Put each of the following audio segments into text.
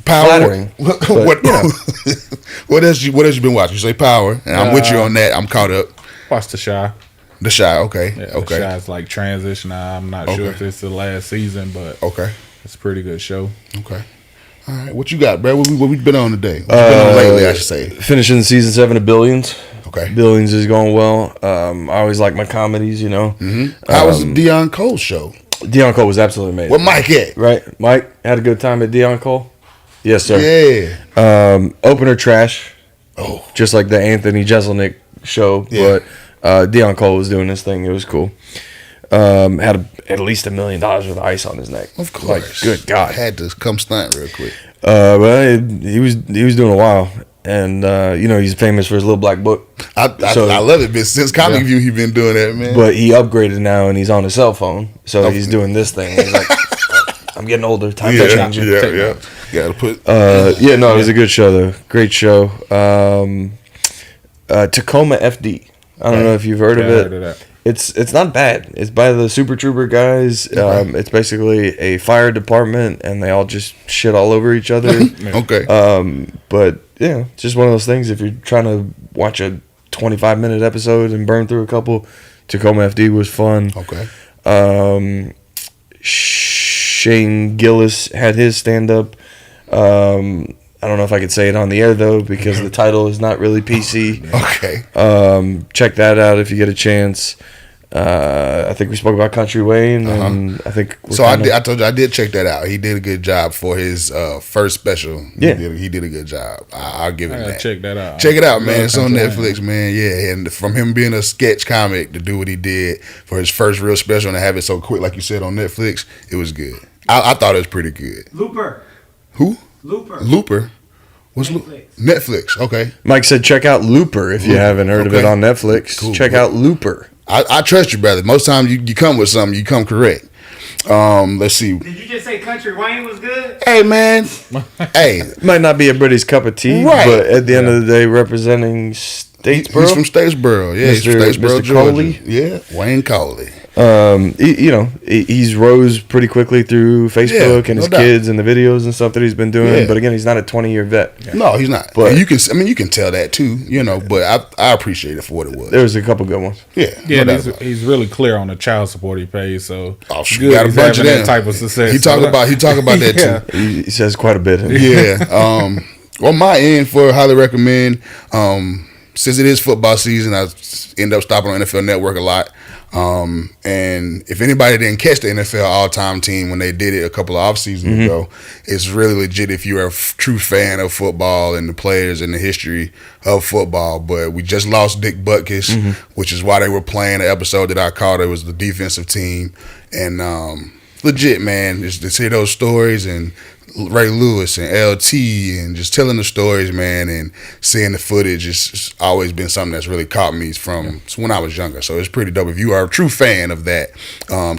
Power. flattering. What else you been watching? You say Power, and I'm with you on that. I'm caught up. Watch The Chi. The Chi, okay. Yeah, okay. The Chi's like transition. I'm not sure if it's the last season, but it's a pretty good show. Okay. All right. What you got, bro? What we been on today? What you been on lately, I should say. Finishing season 7 of Billions. Okay. Billions is going well. I always like my comedies, you know. Mm-hmm. How was the Deion Cole show? Deion Cole was absolutely amazing. Where Mike at? Right? Mike had a good time at Deion Cole? Yes, sir. Yeah. Opener trash. Oh. Just like the Anthony Jeselnik show. Yeah. But Deion Cole was doing his thing. It was cool. Had at least $1 million with ice on his neck. Of course. Like, good God. Had to come stunt real quick. Well, he was doing a while. And, he's famous for his little black book. I love it, but since Comic View, he's been doing that, man. But he upgraded now, and he's on his cell phone. So he's doing this thing. He's like, I'm getting older. Time to change it. Yeah. Got to put. It was a good show, though. Great show. Tacoma FD. I don't know if you've heard of it. I heard of that. It's not bad. It's by the Super Trooper guys. It's basically a fire department, and they all just shit all over each other. Okay. But yeah, it's just one of those things. If you're trying to watch a 25-minute episode and burn through a couple, Tacoma FD was fun. Okay. Shane Gillis had his stand-up. I don't know if I could say it on the air, though, because the title is not really PC. Okay. Check that out if you get a chance. I think we spoke about Country Wayne, and I think I told you I did check that out. He did a good job for his first special. Yeah, he did a good job. I'll give him that. Check that out. Check it out, man. It's on Netflix, man. Yeah, and from him being a sketch comic to do what he did for his first real special and to have it so quick, like you said, on Netflix, it was good. I thought it was pretty good. Looper. Who? Looper. What's Netflix. Netflix? Okay. Mike said check out Looper if you haven't heard of it on Netflix. Cool. Check out Looper. I trust you, brother. Most times you come with something, you come correct. Let's see. Did you just say Country Wayne was good? Hey, man. Hey. Might not be everybody's cup of tea, Right. but at the end of the day, representing Statesboro. He's from Statesboro. Yeah, he's from Statesboro, Mr. Georgia. Coley? Yeah, Wayne Coley. He's rose pretty quickly through Facebook and no his doubt. kids and the videos and stuff that he's been doing. Yeah. But again, he's not a 20-year vet. No, he's not. But- And you can tell that too, but I appreciate it for what it was. There was a couple good ones. Yeah. Yeah, no and doubt about it. he's really clear on the child support he pays. So You got a he's bunch of having them. type of success. He talk about that Yeah. too. He says quite a bit. Yeah. On my end, for highly recommend. Since it is football season, I end up stopping on NFL Network a lot. And if anybody didn't catch the NFL all-time team when they did it a couple of off seasons ago, it's really legit if you're a true fan of football and the players and the history of football. But we just lost Dick Butkus, which is why they were playing the episode that I called. It was the defensive team, and legit, man, just to hear those stories and Ray Lewis and LT and just telling the stories, man, and seeing the footage, it's always been something that's really caught me from when I was younger. So it's pretty dope. If you are a true fan of that,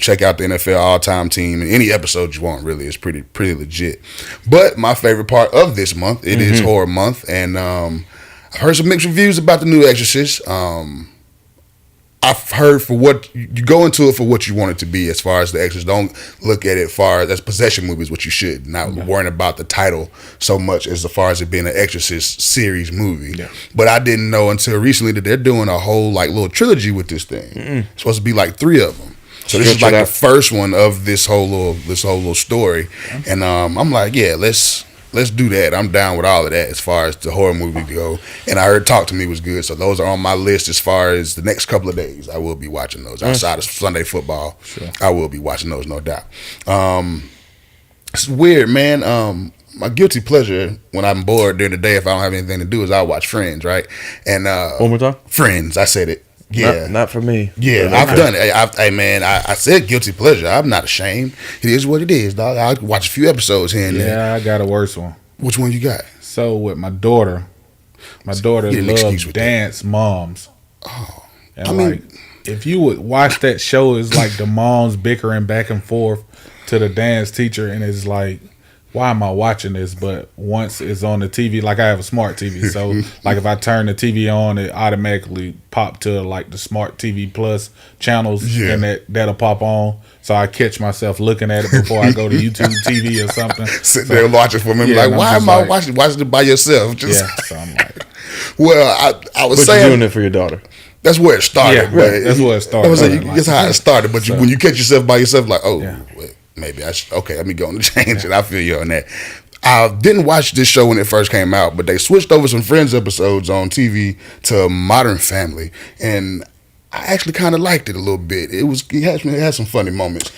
check out the NFL all-time team and any episode you want. Really, it's pretty legit. But my favorite part of this month, it is horror month, and I've heard some mixed reviews about the new Exorcist. I've heard for what you go into it for what you want it to be. As far as the Exorcist, don't look at it far as possession movies, what you should. Not worrying about the title so much as far as it being an Exorcist series movie. Yeah. But I didn't know until recently that they're doing a whole little trilogy with this thing. It's supposed to be 3 of them. So this is the first one of this whole little story, and I'm like, yeah, let's do that. I'm down with all of that as far as the horror movie go. And I heard Talk to Me was good, so those are on my list as far as the next couple of days. I will be watching those. Outside of Sunday football, I will be watching those, no doubt. It's weird, man. My guilty pleasure when I'm bored during the day, if I don't have anything to do, is I'll watch Friends, right? And one more time? Friends, I said it. Yeah, not for me. Yeah, I've done it. I said guilty pleasure. I'm not ashamed. It is what it is, dog. I watch a few episodes here and there. Yeah, I got a worse one. Which one you got? So with my daughter loves Dance Moms. Oh, and if you would watch that show, it's like the moms bickering back and forth to the dance teacher, and it's like why am I watching this? But once it's on the TV, like I have a smart TV, so like if I turn the TV on, it automatically pop to like the smart TV Plus channels, and that'll pop on. So I catch myself looking at it before I go to YouTube TV or something. Sit there and watch it for me. Like, why am I watching it by yourself? So I'm like, well, I was saying, you're doing it for your daughter. That's where it started. Yeah, right. That's where it started. That's how it started. But when you catch yourself by yourself, like, maybe I should. Okay, let me go and change it. I feel you on that. I didn't watch this show when it first came out, but they switched over some Friends episodes on TV to Modern Family, and I actually kind of liked it a little bit. It had some funny moments.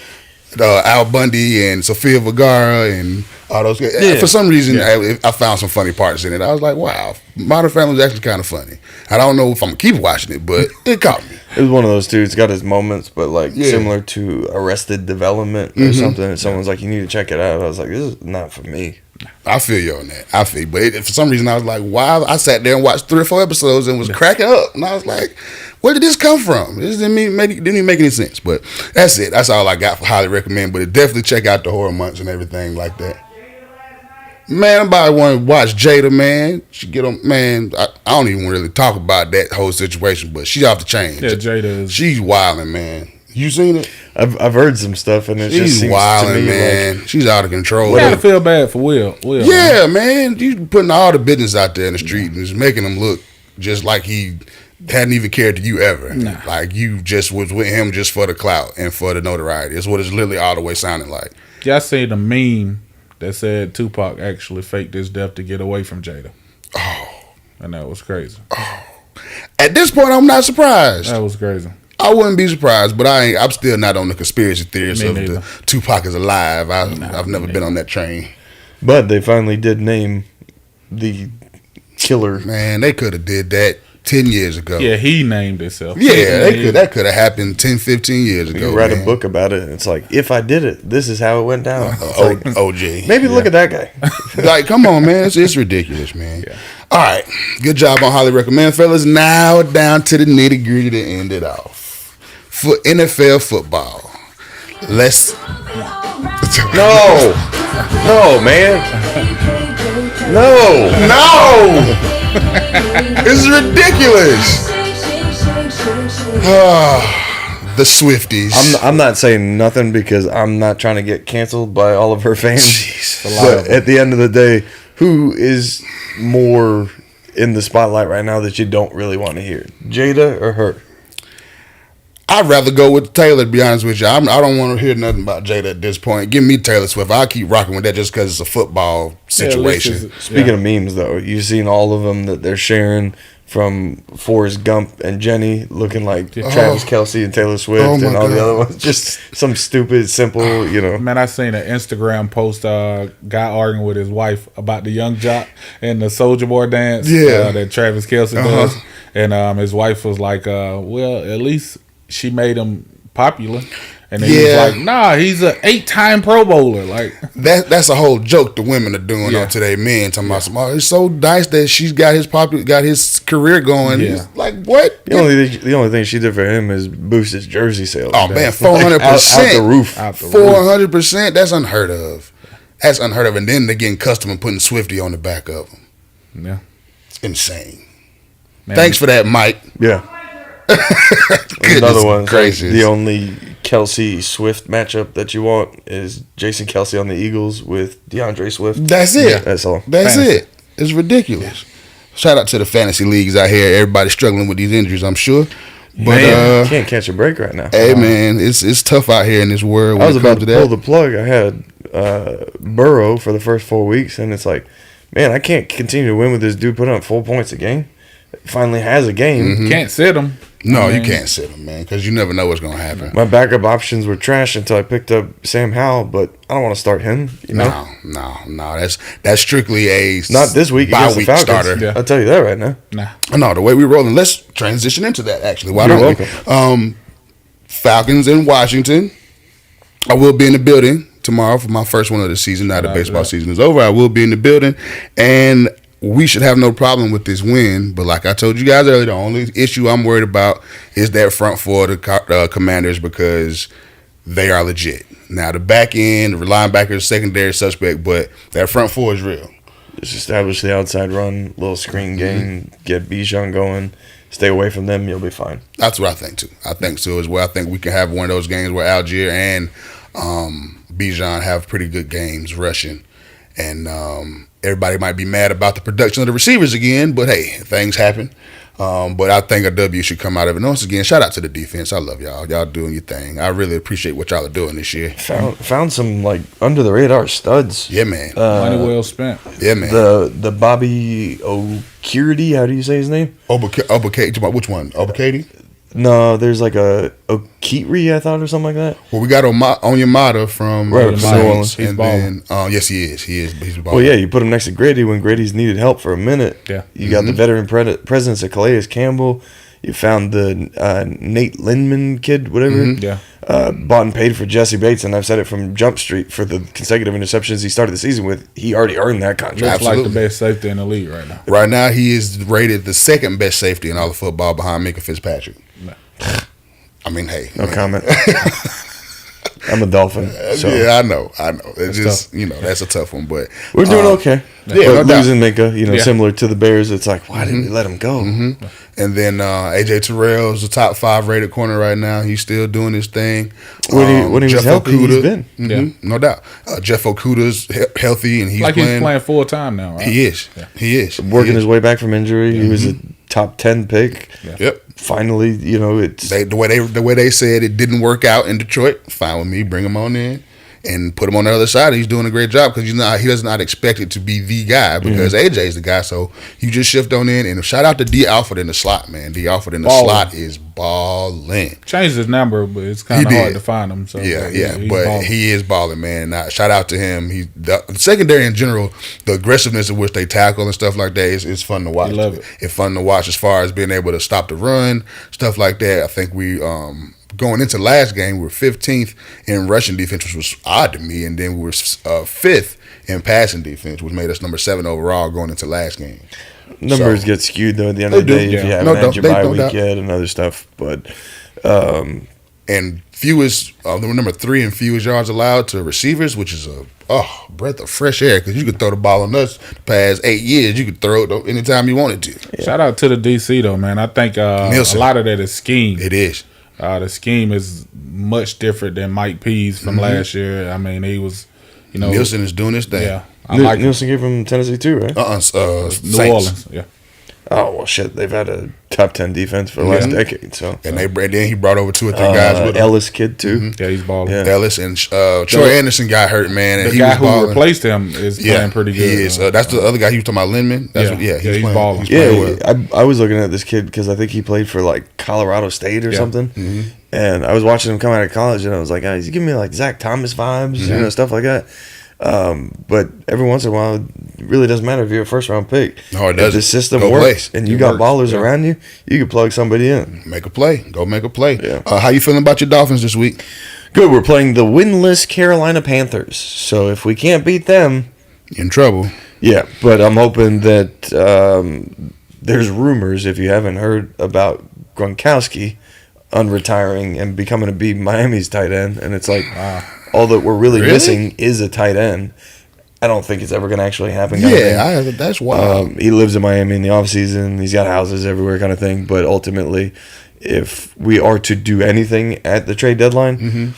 Al Bundy and Sofia Vergara and all those guys. Yeah. For some reason, I found some funny parts in it. I was like, wow, Modern Family is actually kind of funny. I don't know if I'm going to keep watching it, but it caught me. It was one of those too. It's got its moments, but like similar to Arrested Development or something. And someone's like, you need to check it out. I was like, this is not for me. I feel you on that. But for some reason, I was like, wow. I sat there and watched 3 or 4 episodes and was cracking up. And I was like, where did this come from? This didn't even make any sense. But that's it. That's all I got for highly recommend. But definitely check out the horror months and everything like that. Man, everybody want to watch Jada, man. She get on, man. I don't even really talk about that whole situation, but she's off the chain. Yeah, Jada she's wilding, man. You seen it? I've heard some stuff, and it just seems wilding, to me man. like she's out of control. You gotta feel bad for Will. Yeah, man. You putting all the business out there in the street and just making him look just like he hadn't even cared to you ever. Nah. Like you just was with him just for the clout and for the notoriety. It's what it's literally all the way sounding like. Yeah, I seen the meme that said Tupac actually faked his death to get away from Jada. Oh. And that was crazy. Oh. At this point, I'm not surprised. That was crazy. I wouldn't be surprised, but I'm still not on the conspiracy theories of the Tupac is alive. I've never been on that train. But they finally did name the killer. Man, they could have did that 10 years ago. Yeah, he named himself. Yeah, that could have happened 10, 15 years ago. You write a book about it, and it's like, if I did it, this is how it went down. Like, OG. Maybe look at that guy. Like, come on, man. It's ridiculous, man. Yeah. All right. Good job on highly recommend, fellas. Now down to the nitty gritty to end it off. For NFL football. Let's. No, man. No. This is ridiculous. The Swifties. I'm not saying nothing because I'm not trying to get canceled by all of her fans. Jeez. But at the end of the day, who is more in the spotlight right now that you don't really want to hear? Jada or her? I'd rather go with Taylor, to be honest with you. I don't want to hear nothing about Jada at this point. Give me Taylor Swift. I'll keep rocking with that just because it's a football situation. Speaking of memes, though, you've seen all of them that they're sharing from Forrest Gump and Jenny looking like Travis Kelce and Taylor Swift and all the other ones. Just some stupid, simple, Man, I seen an Instagram post, guy arguing with his wife about the Young Jock and the Soulja Boy dance that Travis Kelce does. And his wife was like, well, at least she made him popular. And then he was like, nah, he's an 8-time Pro Bowler. Like that's a whole joke the women are doing on to their men. Talking about it's so nice that she's got his career going. Yeah. Like what? The only thing she did for him is boost his jersey sales. Oh man, 400%. Out the roof. 400%. That's unheard of. And then they're getting custom and putting Swiftie on the back of them. Yeah. It's insane. Man. Thanks for that, Mike. Yeah. Another one. Crazy. The only Kelce Swift matchup that you want is Jason Kelce on the Eagles with DeAndre Swift. That's it. Yeah, that's all. That's it. It's ridiculous. Shout out to the fantasy leagues out here. Everybody struggling with these injuries, I'm sure. But can't catch a break right now. Hey man, it's tough out here in this world. I was about to pull the plug. I had Burrow for the first 4 weeks, and it's like, man, I can't continue to win with this dude putting up 4 points a game. Finally has a game. Mm-hmm. Can't sit him. No, you can't sit him, man, because you never know what's going to happen. My backup options were trash until I picked up Sam Howell, but I don't want to start him. You know? No. That's strictly a not this week against the Falcons. Starter. Yeah. I'll tell you that right now. No, the way we're rolling. Let's transition into that. Actually, why You're don't welcome. we? Falcons in Washington. I will be in the building tomorrow for my first one of the season. Now the baseball season is over. I will be in the building, and we should have no problem with this win. But like I told you guys earlier, the only issue I'm worried about is that front four of the Commanders, because they are legit. Now the back end, the linebackers, secondary suspect, but that front four is real. Just establish the outside run, little screen game, get Bijan going. Stay away from them, you'll be fine. That's what I think too. I think so as well. I think we can have one of those games where Algier and Bijan have pretty good games rushing, and everybody might be mad about the production of the receivers again, but hey, things happen. But I think a W should come out of it. And once again, shout out to the defense. I love y'all. Y'all doing your thing. I really appreciate what y'all are doing this year. Found some like under the radar studs. Yeah, man. Money well spent. Yeah, man. The Bobby O'Kearty, how do you say his name? Obakati. Which one? Obakati? No, there's like a O'Kearty, I thought, or something like that. Well, we got Onyemata from Right, the from New Saints, Orleans. He's and balling. then yes, he is. He's balling. Well, yeah, you put him next to Grady when Grady's needed help for a minute. Yeah. You got the veteran presence of Calais Campbell. You found the Nate Lindman kid, whatever. Yeah. Bought and paid for Jesse Bates, and I've said it from Jump Street for the consecutive interceptions he started the season with. He already earned that contract. Looks like Absolutely. the best safety in the league right now. Right now, he is rated the second best safety in all of football behind Minka Fitzpatrick. I mean, hey. No man. comment. I'm a Dolphin. So Yeah, I know. It's That's just, tough. that's a tough one. But we're doing okay. Yeah, But no doubt. losing Minka, Yeah. similar to the Bears, it's like, why didn't we let him go? And then AJ Terrell is the top 5 rated corner right now. He's still doing his thing. When he was healthy, he's been. No doubt. Jeff Okuda's healthy and he's Like playing. he's playing full time now, right? He is. He is. Working his way back from injury. He was a top 10 pick. Yep. Finally, it's The way they said it didn't work out in Detroit. Fine with me. Bring him on in and put him on the other side. He's doing a great job because he does not expect it to be the guy because AJ's the guy. So you just shift on in and shout out to D Alford in the slot, man. D Alford in the Ballin'. slot is balling. Changed his number, but it's kind of He hard did. to find him. So Yeah, he's but balling. he is balling, man. Now, shout out to him. The secondary in general, the aggressiveness in which they tackle and stuff like that is fun to watch. You love it. It's fun to watch as far as being able to stop the run, stuff like that. I think we going into last game, we were 15th in rushing defense, which was odd to me, and then we were 5th in passing defense, which made us number 7 overall going into last game. numbers So- get skewed though at the end of the They day do, if you yeah. haven't No had your doubt. bye No week doubt. yet and other stuff. But And fewest, number 3 in fewest yards allowed to receivers, which is a breath of fresh air because you could throw the ball on us the past 8 years. You could throw it anytime you wanted to. Shout out to the DC though, man. I think a Nielsen. lot of that is scheme. It is. The scheme is much different than Mike Pease from last year. I mean, he was, Nielsen is doing his thing. yeah. I like him. Nielsen came from Tennessee too, right? New Saints. Orleans, yeah. Oh well, shit. They've had a top 10 defense for the last decade. So And then he brought over 2 or 3 guys with him. Ellis kid too. Yeah, he's balling. Yeah. Ellis and Troy Anderson got hurt, man, and The he guy was who balling. replaced him is playing pretty good. He is. That's the other guy he was talking about, Lindman. That's Yeah. he's Yeah, he's playing. balling. He's playing Yeah, well. I was looking at this kid because I think he played for like Colorado State or something, and I was watching him come out of college, and I was like, he's giving me like Zach Thomas vibes, stuff like that. But every once in a while, it really doesn't matter if you're a first round pick. No, it If doesn't. the system Go works play. and you It got works, ballers yeah. around you, you can plug somebody in. Make a play. Go make a play. Yeah. How you feeling about your Dolphins this week? Good, we're playing the winless Carolina Panthers. So if we can't beat them, In trouble. yeah. But I'm hoping that there's rumors, if you haven't heard, about Gronkowski unretiring and becoming to be Miami's tight end, and it's like all that we're really missing is a tight end. I don't think it's ever going to actually happen. kind of thing. That's wild. He lives in Miami in the off season. He's got houses everywhere, kind of thing. But ultimately, if we are to do anything at the trade deadline,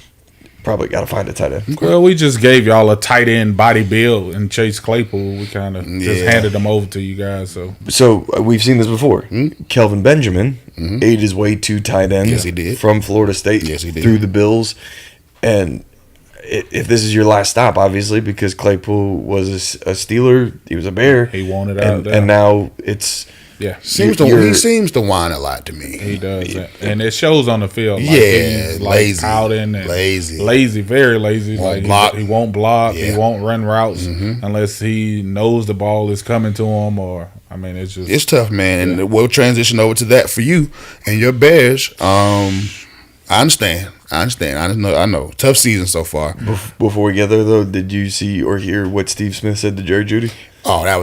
probably got to find a tight end. Well, we just gave y'all a tight end body build and Chase Claypool. We kind of just Yeah. handed them over to you guys. So So we've seen this before. Kelvin Benjamin ate his way to tight end. Yes, he did. From Florida State. Yes, he did. Through the Bills, and if this is your last stop, obviously, because Claypool was a Steeler, he was a Bear. He wanted out and, there. and now it's yeah, he you're- seems to whine a lot to me. he does, and it shows on the field. Like, Yeah, he's lazy. pouting and Lazy. very lazy. Won't Like block. he won't block. Yeah. He won't run routes unless he knows the ball is coming to him. Or I mean, it's just It's tough, man. And we'll transition over to that for you and your Bears. I understand. I know. Tough season so far. Before we get there, though, did you see or hear what Steve Smith said to Jerry Jeudy Oh, that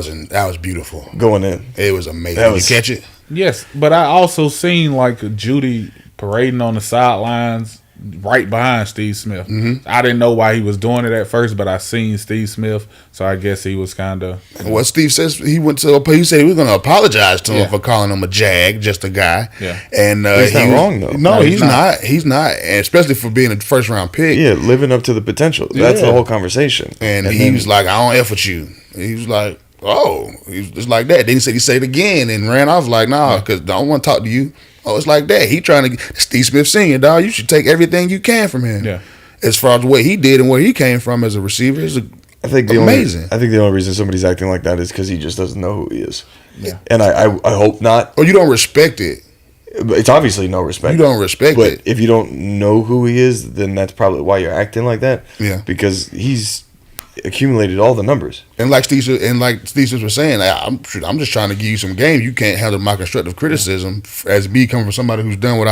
was beautiful. going in? It was amazing. That was- you catch it? yes. But I also seen like Judy parading on the sidelines right behind Steve Smith. Mm-hmm. I didn't know why he was doing it at first, but I seen Steve Smith, so I guess he was kind of. What Steve says, he said he was going to apologize to him Yeah. for calling him a jag, just a guy. Yeah. And He's not wrong, though. No, he's he's not. He's not, and especially for being a first round pick. Yeah, living up to the potential. That's Yeah. the whole conversation. And he then- was like, "I don't F with you." He was like, "Oh," he was just like that. Then he said it again and ran off like, "Nah, because I don't want to talk to you." Oh, it's like that. He trying to Steve Smith Senior, dog. You should take everything you can from him. Yeah. As far as what he did and where he came from as a receiver is I think amazing. I think the only reason somebody's acting like that is because he just doesn't know who he is. Yeah. And I hope not. Or you don't respect it. It's obviously no respect. You don't respect But it. if you don't know who he is, then that's probably why you're acting like that. Yeah. Because he's accumulated all the numbers. And like Steve was saying, I'm just trying to give you some game. You can't handle my constructive criticism as me coming from somebody who's done what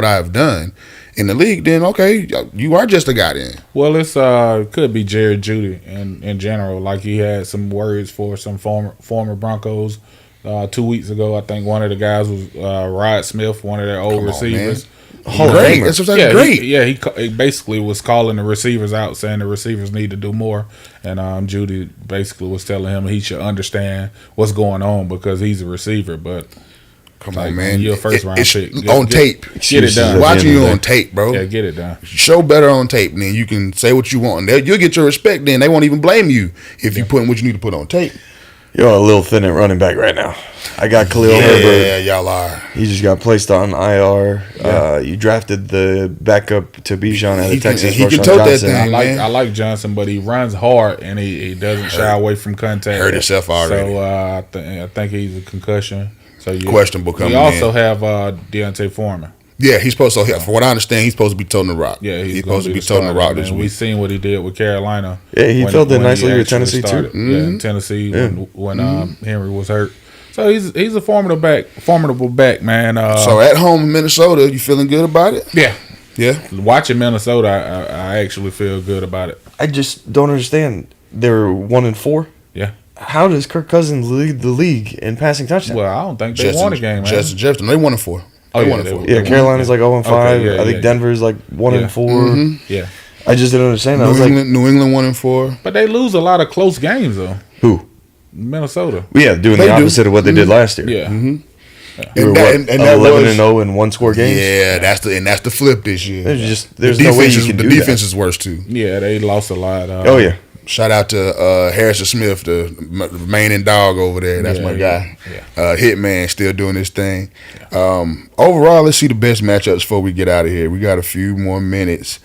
I have done in the league. Then okay, you are just a guy. Then Well, it's could be Jared Judy in general. Like he had some words for some former Broncos 2 weeks ago. I think one of the guys was Rod Smith, one of their old Come on, receivers. great. That's what I'm saying. Great. He basically was calling the receivers out, saying the receivers need to do more. And Judy basically was telling him he should understand what's going on because he's a receiver. But Come like, on, man. you're a first round It's pick. on tape. Get it done. At Watching the end you of the on day. tape, bro. Yeah, get it done. Show better on tape, and then you can say what you want. And you'll get your respect. Then they won't even blame you if you put in what you need to put on tape. You're a little thin at running back right now. I got Khalil Yeah, Herbert. y'all are. He just got placed on IR. You drafted the backup to Bijan out He of can- Texas. he can Roshan tote that Johnson. thing. Man. I like Johnson, but he runs hard and he doesn't shy away from contact. Hurt himself already. So I think he's a concussion. So Questionable coming We also in. have Deontay Foreman. Yeah, he's supposed to. From what I understand, he's supposed to be toting the rock. Yeah, he's gonna supposed to be the toting the starter, rock this man. We week. seen what he did with Carolina. Yeah, he filled in nicely with actually Tennessee, too. started. Yeah, in Tennessee when Henry was hurt. So he's a formidable back, man. So at home in Minnesota, you feeling good about it? yeah, Yeah. watching Minnesota, I actually feel good about it. I just don't understand. They're 1-4. Yeah. How does Kirk Cousins lead the league in passing touchdowns? Well, I don't think they won a game, man. Justin Jefferson, they 1-4. Oh, They yeah, 1-4. Yeah, Carolina's like 0-5. Okay, yeah, I think yeah. Denver's like 1-4. Mm-hmm. Yeah, I just didn't understand. I was like, New England 1-4. but they lose a lot of close games though. who? Minnesota. Yeah, doing They the do. opposite of what they did last year. Yeah. They were, And that 11-0 in one-score games. Yeah, that's the flip this year. There's no way you can the do defense that. is worse too. Yeah, they lost a lot. Oh yeah, Shout out to Harrison Smith, the remaining dog over there. That's my guy. Hitman still doing his thing. Overall, let's see the best matchups before we get out of here. We got a few more minutes.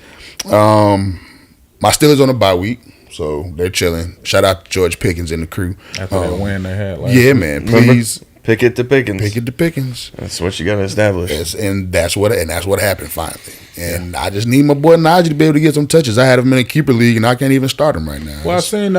My Steelers on a bye week, so they're chilling. Shout out to George Pickens and the crew. After that win they had last Yeah, week. man. Remember? Please pick it to Pickens. pick it to Pickens. That's what you got to establish. That's what happened finally. And I just need my boy Najee to be able to get some touches. I had him in a keeper league, and I can't even start him right now. Well, I seen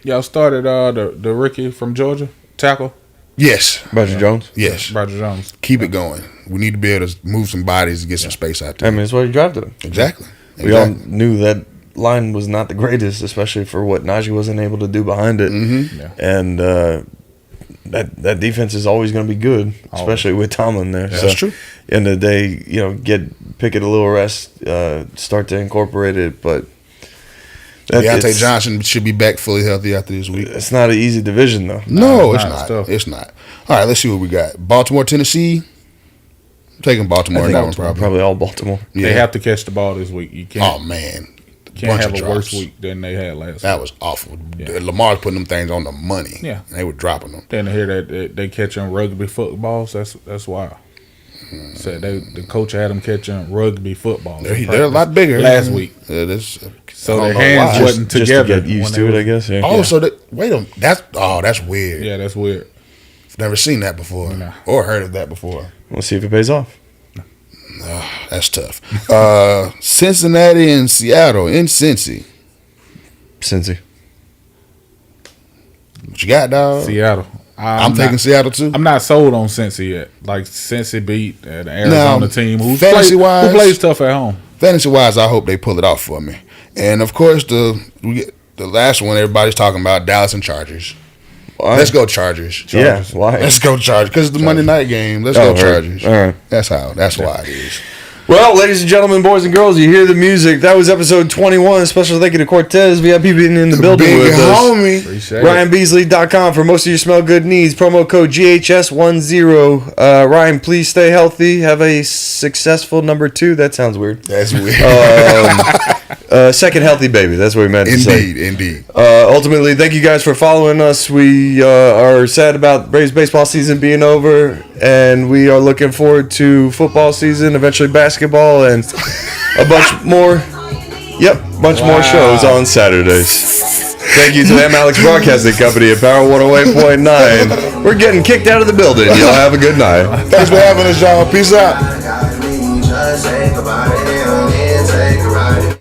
y'all started the rookie from Georgia tackle Yes, Roger Jones. yes. Roger Jones. Keep it going. We need to be able to move some bodies and get some space out I there. mean, that's why you drafted him. Exactly. We all knew that line was not the greatest, especially for what Najee wasn't able to do behind it. Mm-hmm. Yeah. And that defense is always going to be good, especially with Tomlin there. That's true. End of the day, get Pickett a little rest, start to incorporate it, but Deontay Johnson should be back fully healthy after this week. It's not an easy division though. No, it's it's not. not. Tough. It's not. All right, let's see what we got. Baltimore, Tennessee. I'm taking Baltimore in that one probably. Probably all Baltimore. Yeah. They have to catch the ball this week. You Oh can't man, can't have of a worse drops. week than they had last That week. was awful. Yeah. Lamar's putting them things on the money. Yeah. And they were dropping them. Then to hear that they catching rugby footballs, that's wild. Said the coach had them catching rugby footballs. in They're a lot practice bigger last week. So So I their don't know hands why. wasn't Just together. to get used when to they it, I guess. Yeah. Oh, so wait a minute. That's weird. Yeah, that's weird. Never seen that before No. or heard of that before. We'll see if it pays off. That's tough. Cincinnati and Seattle in Cincy. Cincy. What you got, dog? Seattle. I'm taking Seattle too. I'm not sold on Cincy yet. Like Cincy beat an Arizona Now, team who fantasy-wise- plays tough at home. Fantasy wise, I hope they pull it off for me. And of course, the last one everybody's talking about, Dallas and Chargers. Why? Let's go Chargers. Yeah, why? Let's go Chargers because it's the Monday night game. Let's Oh, go right. Chargers. All right. That's why it is. Well, ladies and gentlemen, boys and girls, you hear the music. That was episode 21. Special thank you to Cortez VIP being in the building Big with us. homie. Appreciate it. RyanBeasley.com for most of your smell good needs. Promo code GHS10. Ryan, please stay healthy. Have a successful number 2. That sounds weird. That's weird. Second healthy baby. That's what we meant to say. Indeed. Ultimately, thank you guys for following us. We are sad about Braves baseball season being over, and we are looking forward to football season, eventually basketball, and a bunch more. Yep, bunch more shows on Saturdays. Thank you to the M. Alex Broadcasting Company at Power 108.9. We're getting kicked out of the building. Y'all have a good night. Thanks for having us, y'all. Peace out. Just think about it, and say goodbye.